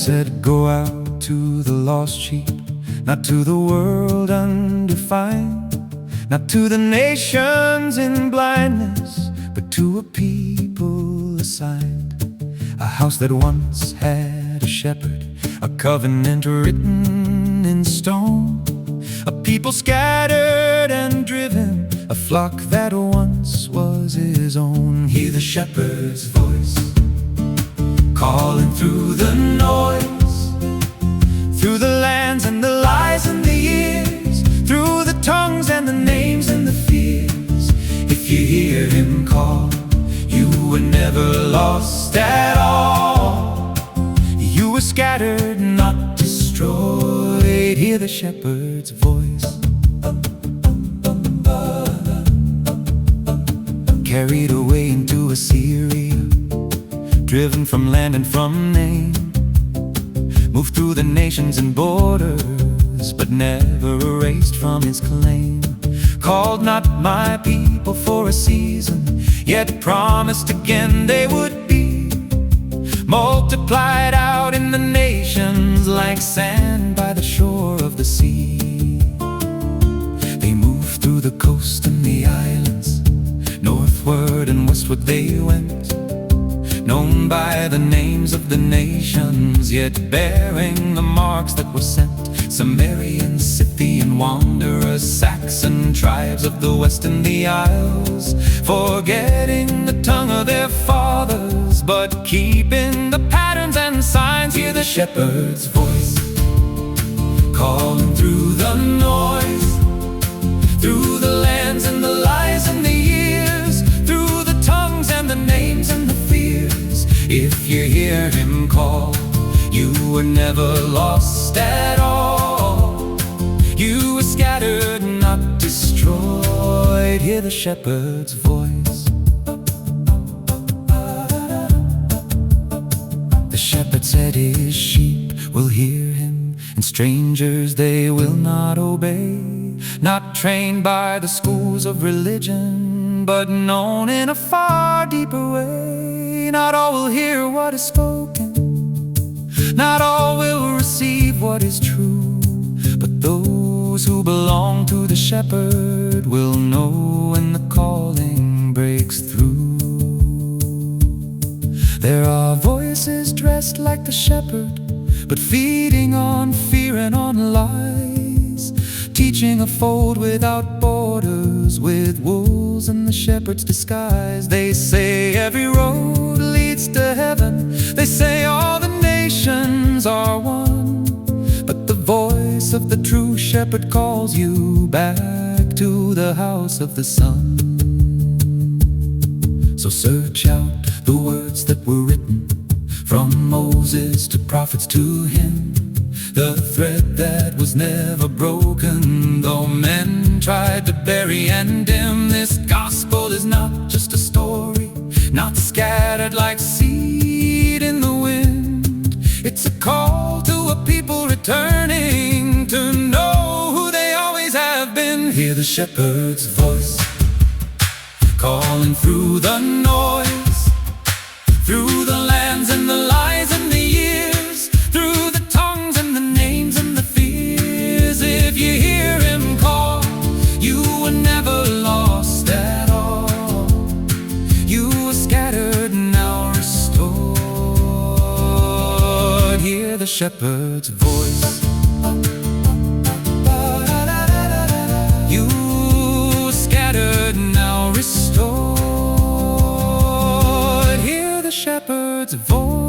said, go out to the lost sheep, not to the world undefined, not to the nations in blindness, but to a people assigned. A house that once had a shepherd, a covenant written in stone, a people scattered and driven, a flock that once was his own. Hear the shepherd's voice calling through the noise, through the lands and the lies and the years, through the tongues and the names and the fears. If you hear him call, you were never lost at all. You were scattered, not destroyed. Hear the shepherd's voice, carried away into Assyria, driven from land and from name, moved through the nations and borders, but never erased from his claim. Called not my people for a season, yet promised again they would be multiplied out in the nations like sand by the shore of the sea. They moved through the coast and the islands, northward and westward they went, known by the names of the nations, yet bearing the marks that were sent. Sumerian, Scythian wanderers, Saxon tribes of the west and the isles, forgetting the tongue of their fathers, but keeping the patterns and signs. Hear the shepherd's voice calling through the noise, through the lands and the lies and the years, through the tongues and the names and the fears. If you hear him call, you were never lost at all. You were scattered, not destroyed. Hear the shepherd's voice. The shepherd said his sheep will hear him, and strangers they will not obey. Not trained by the schools of religion, but known in a far deeper way. Not all will hear what is spoken, not all will receive what is true, but those who belong to the shepherd will know when the calling breaks through. There are voices dressed like the shepherd, but feeding on fear and on lies, teaching a fold without borders, with wolves in the shepherd's disguise. They say every road leads to heaven, they say all the nations are one, but the voice of the true shepherd calls you back to the house of the Son. So search out the words that were written, from Moses to prophets to him, the thread that was never broken, though men tried to bury and dim. This gospel is not just a story, not scattered like seed in the wind. It's a call to a people returning to know who they always have been. Hear the shepherd's voice calling through the noise, through the lands and the lies and the years, through the tongues and the names and the fears. If you hear him call, you were never lost at all. You were scattered, now restored. Hear the shepherd's voice. You were scattered, now restored. Hear the shepherd's voice.